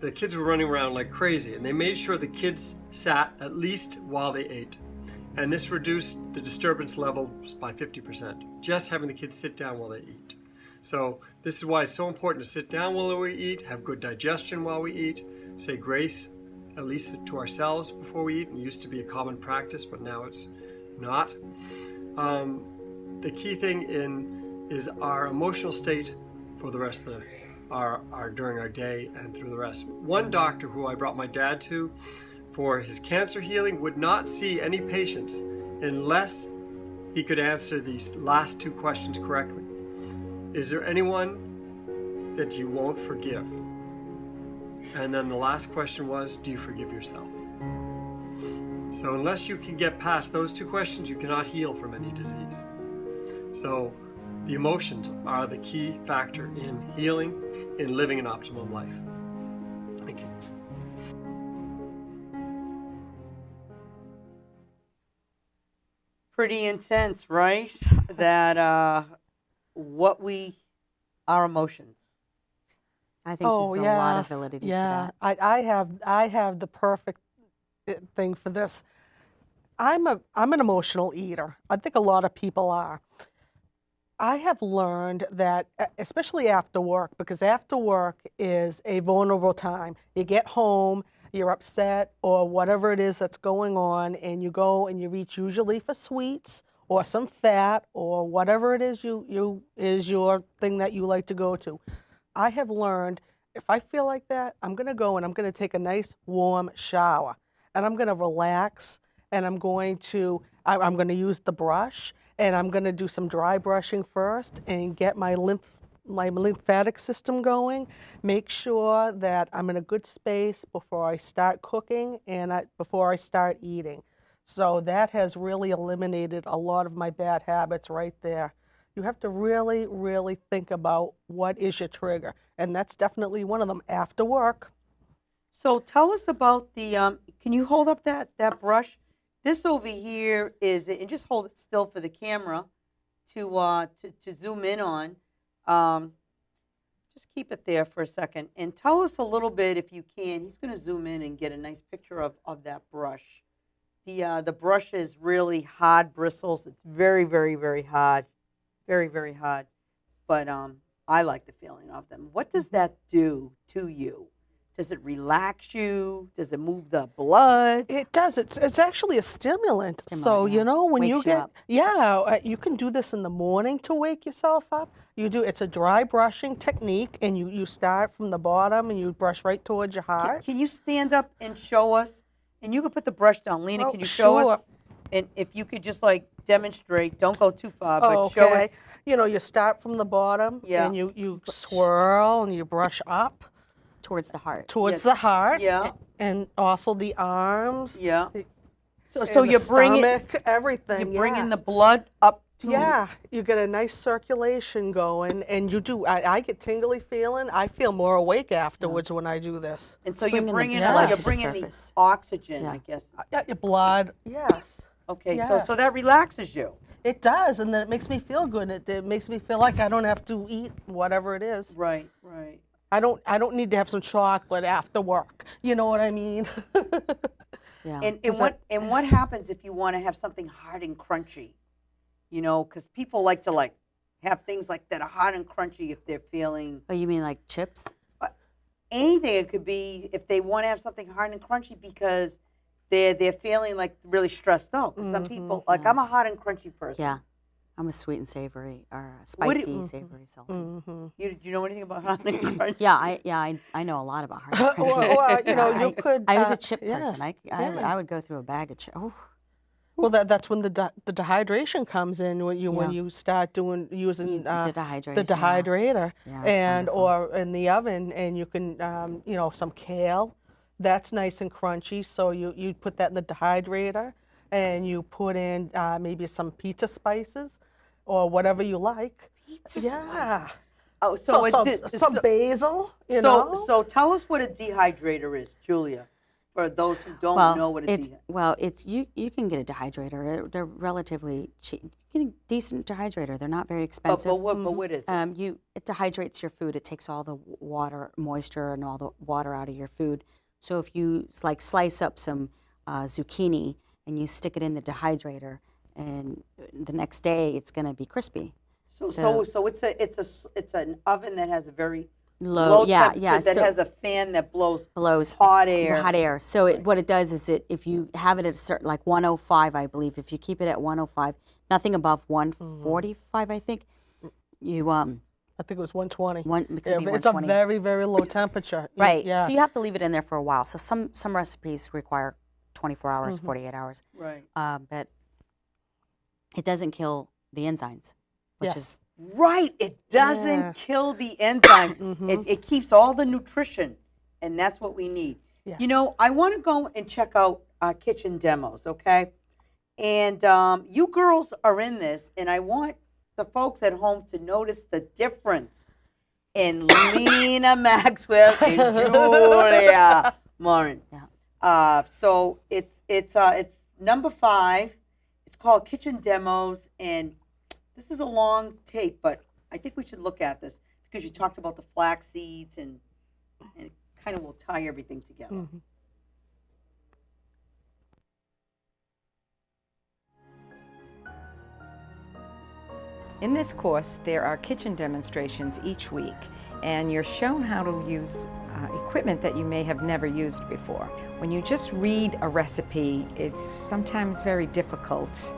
the kids were running around like crazy, and they made sure the kids sat at least while they ate. And this reduced the disturbance levels by 50%, just having the kids sit down while they eat. So this is why it's so important to sit down while we eat, have good digestion while we eat, say grace, at least to ourselves before we eat. It used to be a common practice, but now it's not. The key thing is our emotional state for the rest of our during our day and through the rest. One doctor who I brought my dad to for his cancer healing would not see any patients unless he could answer these last two questions correctly. Is there anyone that you won't forgive? And then the last question was, do you forgive yourself? So unless you can get past those two questions, you cannot heal from any disease. So the emotions are the key factor in healing, in living an optimum life. Thank you. Pretty intense, right? That our emotions. I think there's a lot of validity to that. I have the perfect thing for this. I'm an emotional eater. I think a lot of people are. I have learned that, especially after work, because after work is a vulnerable time. You get home, you're upset, or whatever it is that's going on, and you go and you reach usually for sweets or some fat or whatever it is is your thing that you like to go to. I have learned if I feel like that, I'm going to go and I'm going to take a nice warm shower, and I'm going to relax, and I'm going to use the brush, and I'm going to do some dry brushing first and get my lymphatic system going. Make sure that I'm in a good space before I start cooking and before I start eating. So that has really eliminated a lot of my bad habits right there. You have to really, really think about what is your trigger, and that's definitely one of them, after work. So tell us about the, can you hold up that brush? This over here is, and just hold it still for the camera to zoom in on. Just keep it there for a second. And tell us a little bit, if you can, he's going to zoom in and get a nice picture of that brush. The brush is really hard bristles. It's very, very, very hard. Very, very hard. But I like the feeling of them. What does that do to you? Does it relax you? Does it move the blood? It does. It's actually a stimulant. So, yeah. when Wakes you you get, up. you can do this in the morning to wake yourself up. It's a dry brushing technique, and you start from the bottom and you brush right towards your heart. Can you stand up and show us? And you can put the brush down. Lena, Oh, can you show us? sure. And if you could just demonstrate, don't go too far, but Oh, show okay. us. You start from the bottom, Yeah. and you swirl and you brush up Towards the heart. towards Yes. the heart. Yeah. And also the arms. Yeah. So and you're the bringing stomach, everything. you're bringing the yes. blood up to Yeah, you get a nice circulation going, and you do. I get tingly feeling. I feel more awake afterwards when I do this. And so you're bringing bringing the blood you're to the bringing the surface. oxygen, Yeah. I guess. Yeah, your blood. Yes, Okay, Yes. so that relaxes you. it does, and then it makes me feel good. It makes me feel like I don't have to eat whatever it is. Right, right. I don't need to have some chocolate after work. You know what I mean? Yeah. And what happens if you want to have something hard and crunchy? Because people like to have things that are hot and crunchy if they're feeling Oh, you mean like chips? anything. It could be if they want to have something hard and crunchy because they're feeling really stressed out. 'Cause some people I'm a hot and crunchy person. Yeah. I'm a sweet and savory, or a What do- spicy, savory, salty. Do you know anything about hot and crunchy? Yeah, I know a lot about hard and crunchy. Well, you could. I was a chip yeah. person. I would go through a bag of chips. Oh, Well, that's when the dehydration comes in when you start using the dehydrator. the dehydrator, Yeah, it's and wonderful. or in the oven, and you can some kale, that's nice and crunchy. So you put that in the dehydrator, and you put in maybe some pizza spices, or whatever you like. Pizza Yeah. spices. Oh, so basil. So So tell us what a dehydrator is, Julia, for those who don't know what a dehydrator is. it's you can get a dehydrator. They're relatively cheap. You can get a decent dehydrator. They're not very expensive. But what is it? It dehydrates your food. It takes all the moisture and all the water out of your food. So if you slice up some zucchini and you stick it in the dehydrator, and the next day it's going to be crispy. So it's an oven that has a very Low, yeah, temperature, yeah. that So has a fan that blows blows hot air. Hot air. So what it does is if you have it at a certain, like 105, I believe, if you keep it at 105, nothing above 145, I think, you I think it was 120. it could be It's a 120. very, very low temperature. Right. Yeah. So you have to leave it in there for a while. So some recipes require 24 hours, 48 hours. Right. But it doesn't kill the enzymes, which Yes. is Right. It doesn't Yeah. kill the enzymes. It keeps all the nutrition, and that's what we need. Yes. You know, I want to go and check out kitchen demos, okay? And you girls are in this, and I want the folks at home to notice the difference in Lena Maxwell and Julia Morin. Yeah. So it's number 5. It's called Kitchen Demos, and this is a long tape, but I think we should look at this because you talked about the flax seeds, and it kind of will tie everything together. In this course, there are kitchen demonstrations each week, and you're shown how to use equipment that you may have never used before. When you just read a recipe, it's sometimes very difficult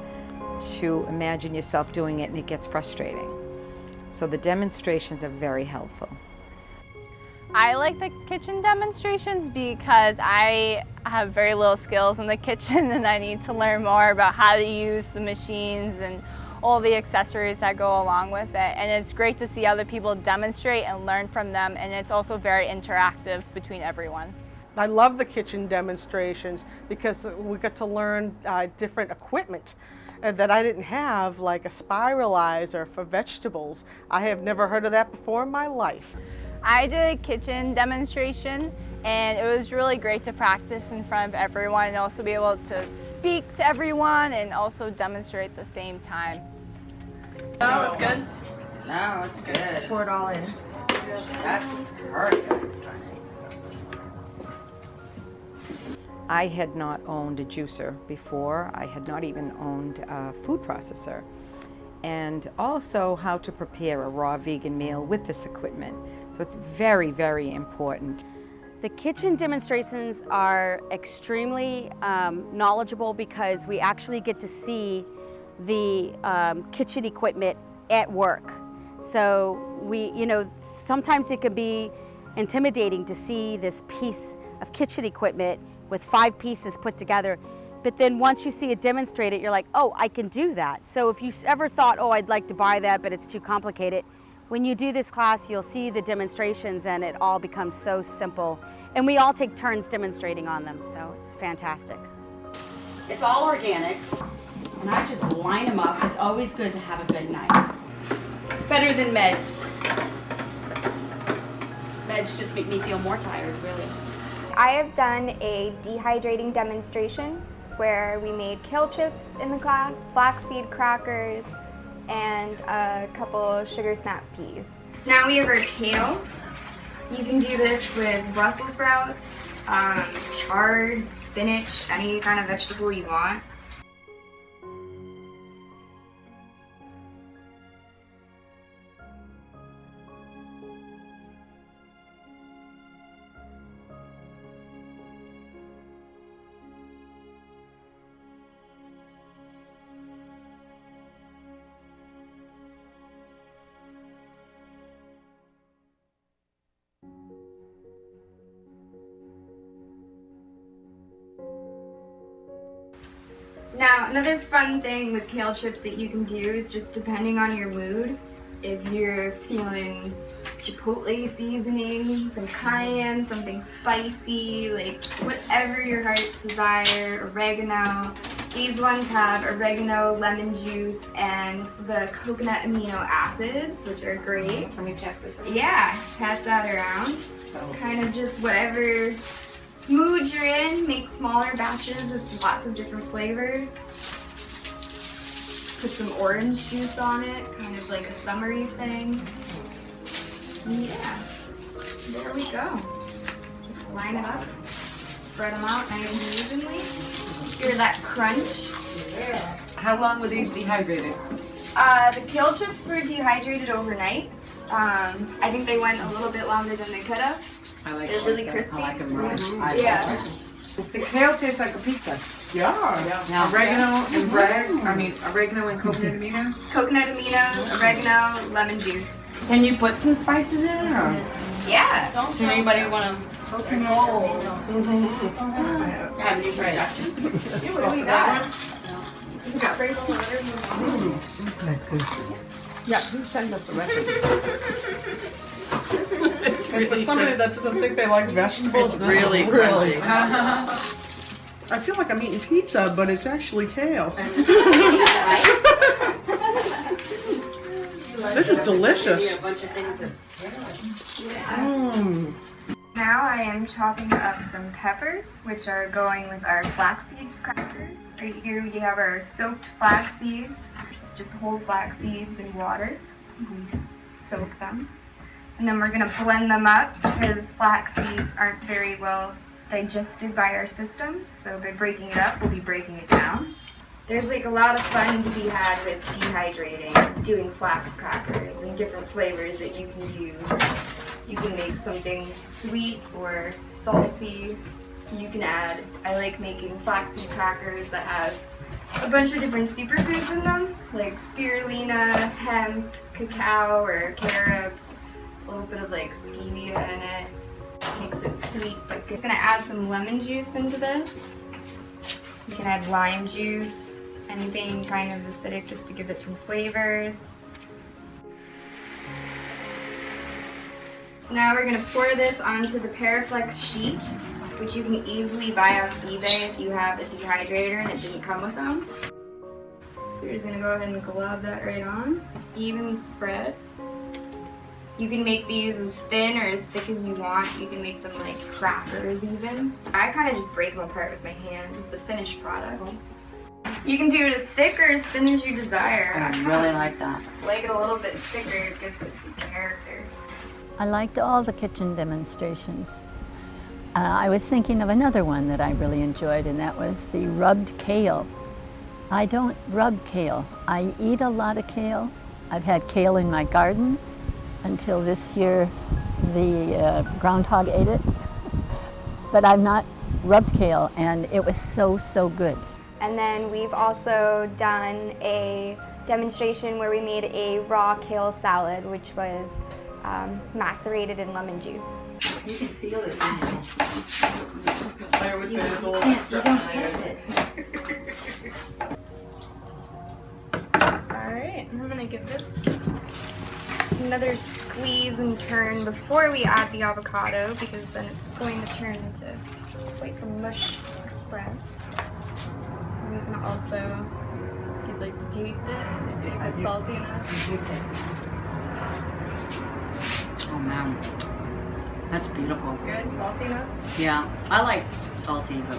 to imagine yourself doing it, and it gets frustrating. So the demonstrations are very helpful. I like the kitchen demonstrations because I have very little skills in the kitchen and I need to learn more about how to use the machines and all the accessories that go along with it. And it's great to see other people demonstrate and learn from them, and it's also very interactive between everyone. I love the kitchen demonstrations because we got to learn different equipment that I didn't have, like a spiralizer for vegetables. I have never heard of that before in my life. I did a kitchen demonstration, and it was really great to practice in front of everyone and also be able to speak to everyone and also demonstrate at the same time. No, it's good. No, it's good. Pour it all in. That's perfect. I had not owned a juicer before. I had not even owned a food processor. And also how to prepare a raw vegan meal with this equipment. So it's very, very important. The kitchen demonstrations are extremely knowledgeable because we actually get to see the kitchen equipment at work. So sometimes it can be intimidating to see this piece of kitchen equipment with 5 pieces put together. But then once you see it demonstrated, you're like, oh, I can do that. So if you ever thought, oh, I'd like to buy that, but it's too complicated, when you do this class, you'll see the demonstrations and it all becomes so simple. And we all take turns demonstrating on them, so it's fantastic. It's all organic, and I just line them up. It's always good to have a good knife. Better than meds. Meds just make me feel more tired, really. I have done a dehydrating demonstration where we made kale chips in the class, flaxseed crackers, and a couple sugar snap peas. So now we have our kale. You can do this with Brussels sprouts, chard, spinach, any kind of vegetable you want. Now, another fun thing with kale chips that you can do is just depending on your mood. If you're feeling chipotle seasoning, some cayenne, something spicy, like whatever your heart's desire, oregano. These ones have oregano, lemon juice, and the coconut amino acids, which are great. Let me pass this over. Yeah, pass that around. Kind of just whatever mood you're in, make smaller batches with lots of different flavors. Put some orange juice on it, kind of like a summery thing. Yeah, there we go. Just line it up, spread them out nice and evenly. hear that crunch. How long were these dehydrated? The kale chips were dehydrated overnight. I think they went a little bit longer than they could have. I like They're really crispy. I like them raw. Yeah. The kale tastes like a pizza. Yeah. Oregano and bread. I mean, oregano and coconut aminos. Coconut aminos, oregano, lemon juice. Can you put some spices in it, or Yeah. does anybody want to? Have any suggestions? What do we got? We got basil Yeah, you send us the recipe. And for somebody that doesn't think they like vegetables, this Really, is really. crunchy. I feel like I'm eating pizza, but it's actually kale. This is delicious. Mmm. Now I am chopping up some peppers, which are going with our flaxseed crackers. Right here we have our soaked flax seeds, which is just whole flax seeds in water. We soak them. And then we're gonna blend them up because flax seeds aren't very well digested by our system. So by breaking it up, we'll be breaking it down. There's like a lot of fun to be had with dehydrating, doing flax crackers and different flavors that you can use. You can make something sweet or salty. You can add, I like making flaxseed crackers that have a bunch of different superfoods in them, like spirulina, hemp, cacao, or carob, a little bit of like stevia in it. Makes it sweet, but I'm just gonna add some lemon juice into this. You can add lime juice, anything kind of acidic just to give it some flavors. So now we're gonna pour this onto the Paraflex sheet, which you can easily buy off eBay if you have a dehydrator and it didn't come with them. So you're just gonna go ahead and glove that right on. Even spread. You can make these as thin or as thick as you want. You can make them like crackers even. I kind of just break them apart with my hands. This is the finished product. You can do it as thick or as thin as you desire. I really like that. Like it a little bit thicker, it gives it some character. I liked all the kitchen demonstrations. I was thinking of another one that I really enjoyed, and that was the rubbed kale. I don't rub kale. I eat a lot of kale. I've had kale in my garden until this year the groundhog ate it. But I've not rubbed kale, and it was so, so good. And then we've also done a demonstration where we made a raw kale salad, which was macerated in lemon juice. You can feel it. I always say there's a little extra. You don't touch it. Alright, I'm gonna give this another squeeze and turn before we add the avocado because then it's going to turn into quite the mush express. And you can also, if you'd like to taste it, see if it's salty enough. Oh man, that's beautiful. Good, salty enough? Yeah, I like salty, but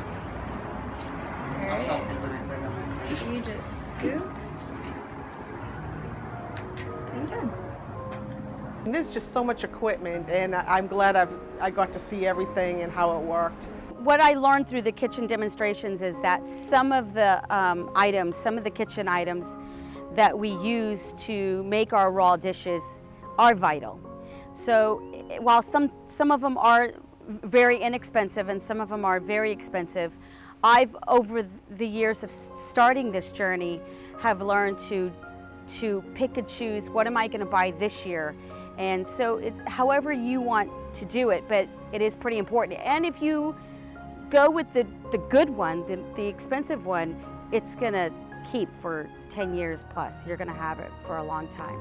Alright. salted when I put it on. You just scoop and done. And there's just so much equipment, and I'm glad I got to see everything and how it worked. What I learned through the kitchen demonstrations is that some of the items, some of the kitchen items that we use to make our raw dishes are vital. So while some of them are very inexpensive and some of them are very expensive, I've, over the years of starting this journey, have learned to pick and choose what am I going to buy this year. And so it's however you want to do it, but it is pretty important. And if you go with the good one, the expensive one, it's going to keep for 10 years plus. You're going to have it for a long time.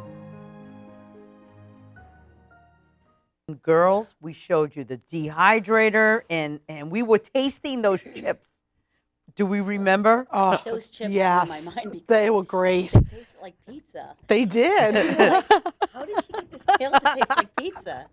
Girls, we showed you the dehydrator, and we were tasting those chips. Do we remember? Oh, Those chips yes, blew my mind because they were great. they tasted like pizza. They did. How did she get this kale to taste like pizza?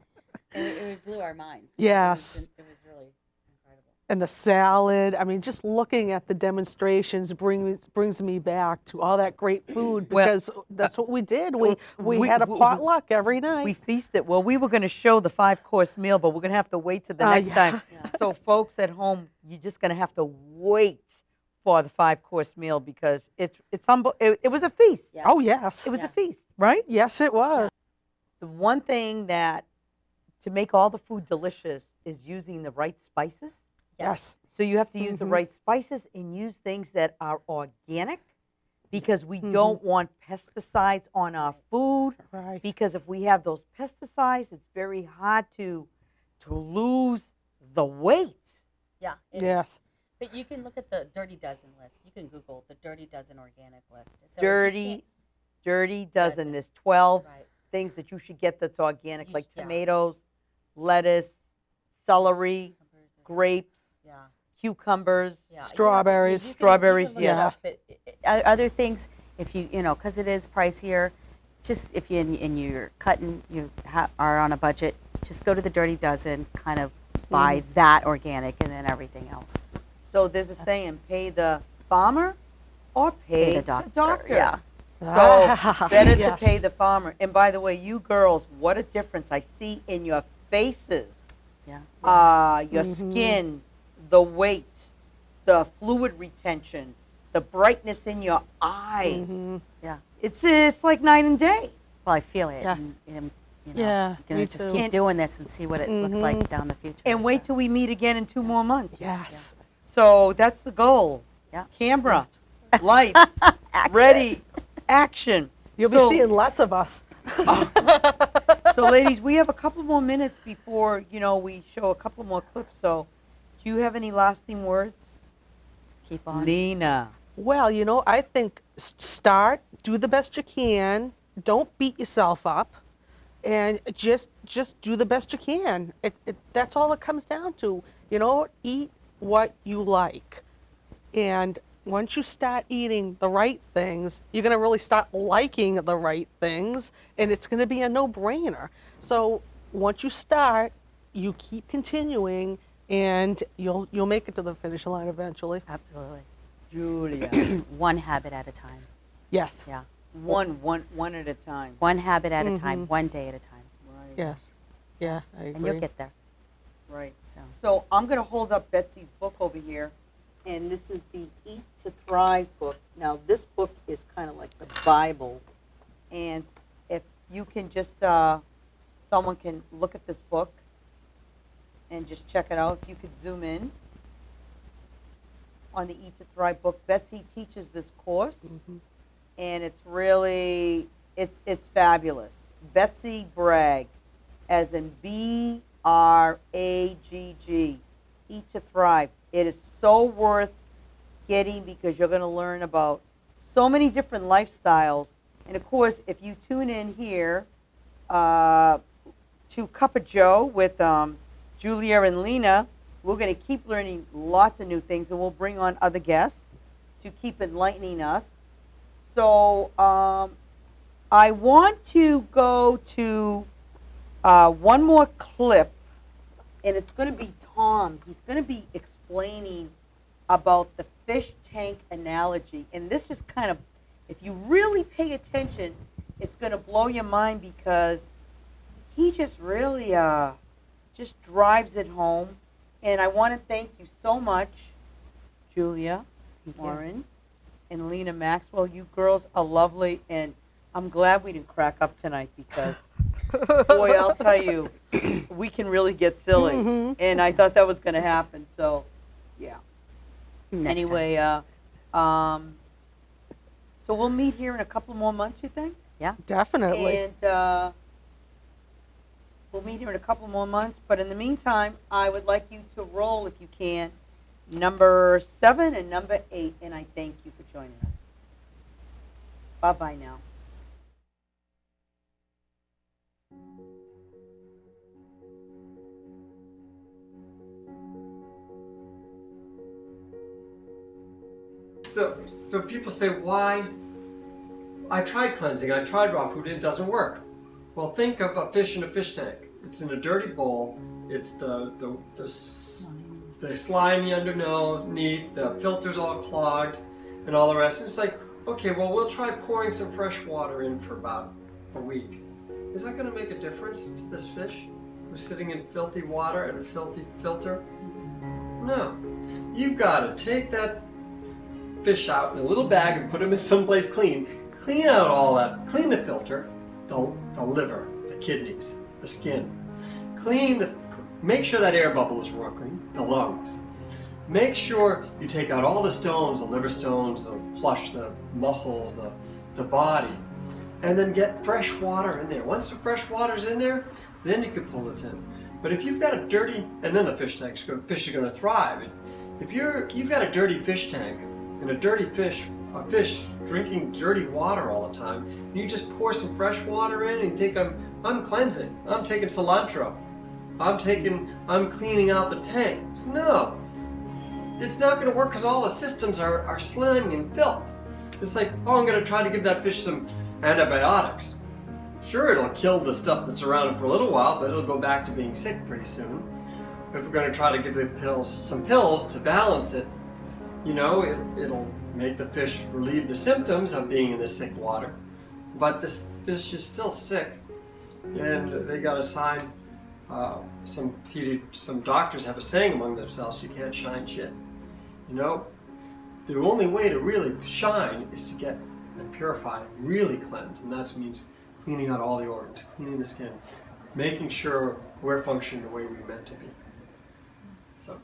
And it blew our minds. Yes. It was really incredible. And the salad. I mean, just looking at the demonstrations brings me back to all that great food because that's what we did. We had a potluck every night. We feasted. Well, we were going to show the 5-course meal, but we're going to have to wait till the next time. So folks at home, you're just going to have to wait for the 5-course meal because it was a feast. Yeah. Oh, yes. It was Yeah. a feast, right? Yes, it was. The one thing that to make all the food delicious is using the right spices. Yes. So you have to use the right spices and use things that are organic because we don't want pesticides on our food. Right. Because if we have those pesticides, it's very hard to lose the weight. Yeah. it is. Yes. But you can look at the Dirty Dozen list. You can Google the Dirty Dozen organic list. So if you Dirty dozen. Dozen. There's 12 Right. things that you should get that's organic, You like yeah. tomatoes, lettuce, celery, grapes, Yeah. cucumbers. Yeah. Strawberries. You can Strawberries, look it yeah. up, but other things, if you know, because it is pricier, just if you and you're cutting, are on a budget, just go to the Dirty Dozen, kind of buy that organic, and then everything else. So there's a saying, pay the farmer or pay the doctor, yeah. So better to Yes. pay the farmer. And by the way, you girls, what a difference I see in your faces. Yeah. Your skin, the weight, the fluid retention, the brightness in your eyes. Yeah. It's like night and day. Well, I feel it. Yeah. And, you know, Yeah, you're gonna me just too. keep doing this and see what it looks like down the future. And wait so. till we meet again in 2 more months. Yes. So that's the goal. Yeah. Camera, lights, Action. ready, action. You'll So- be seeing less of us. So, ladies, we have a couple more minutes before, we show a couple more clips. So, do you have any lasting words? Keep on. Lena. Well, I think start, do the best you can. Don't beat yourself up, and just do the best you can. That's all it comes down to. Eat what you like, and once you start eating the right things, you're going to really start liking the right things, and it's going to be a no-brainer. So once you start, you keep continuing, and you'll make it to the finish line eventually. Absolutely. Julia. One habit at a time. Yes. Yeah. one at a time. One habit at a time, one day at a time. Right. Yes. Yeah, I agree. And you'll get there. Right. So. So, I'm going to hold up Betsy's book over here. And this is the Eat to Thrive book. Now, this book is kind of like the Bible. And if you can just, someone can look at this book and just check it out. If you could zoom in on the Eat to Thrive book. Betsy teaches this course, and it's really, it's fabulous. Betsy Bragg, as in B-R-A-G-G, Eat to Thrive. It is so worth getting because you're going to learn about so many different lifestyles. And of course, if you tune in here to Cup of Joe with Julia and Lena, we're going to keep learning lots of new things, and we'll bring on other guests to keep enlightening us. So I want to go to one more clip, and it's going to be Tom. He's going to be explaining about the fish tank analogy. And this just kind of, if you really pay attention, it's going to blow your mind because he just really just drives it home. And I want to thank you so much, Julia, Lauren, and Lena Maxwell. You girls are lovely, and I'm glad we didn't crack up tonight because, boy, I'll tell you, we can really get silly. And I thought that was going to happen. So, yeah. Anyway, so we'll meet here in a couple more months, you think? Yeah. Definitely. And we'll meet here in a couple more months. But in the meantime, I would like you to roll, if you can, number 7 and number 8. And I thank you for joining us. Bye-bye now. So people say, why? I tried cleansing, I tried raw food, it doesn't work. Well, think of a fish in a fish tank. It's in a dirty bowl. It's the slimy underneath, the filter's all clogged, and all the rest. It's like, okay, well, we'll try pouring some fresh water in for about a week. Is that going to make a difference to this fish who's sitting in filthy water and a filthy filter? No. You've got to take that fish out in a little bag and put them in someplace clean. Clean out all that. Clean the filter, the liver, the kidneys, the skin. Make sure that air bubble is working, the lungs. Make sure you take out all the stones, the liver stones, flush the muscles, the body, and then get fresh water in there. Once the fresh water's in there, then you can pull this in. But if you've got a dirty, and then the fish are going to thrive. If you've got a dirty fish tank and a fish drinking dirty water all the time, and you just pour some fresh water in and you think I'm cleansing, I'm taking cilantro, I'm cleaning out the tank. No, it's not going to work because all the systems are slimy and filth. It's like, oh, I'm going to try to give that fish some antibiotics. Sure, it'll kill the stuff that's around it for a little while, but it'll go back to being sick pretty soon. If we're going to try to give the some pills to balance it, it'll make the fish relieve the symptoms of being in the sick water. But this fish is still sick, and they got to sign. Some doctors have a saying among themselves: you can't shine shit. The only way to really shine is to get and purify, really cleanse, and that means cleaning out all the organs, cleaning the skin, making sure we're functioning the way we're meant to be. So.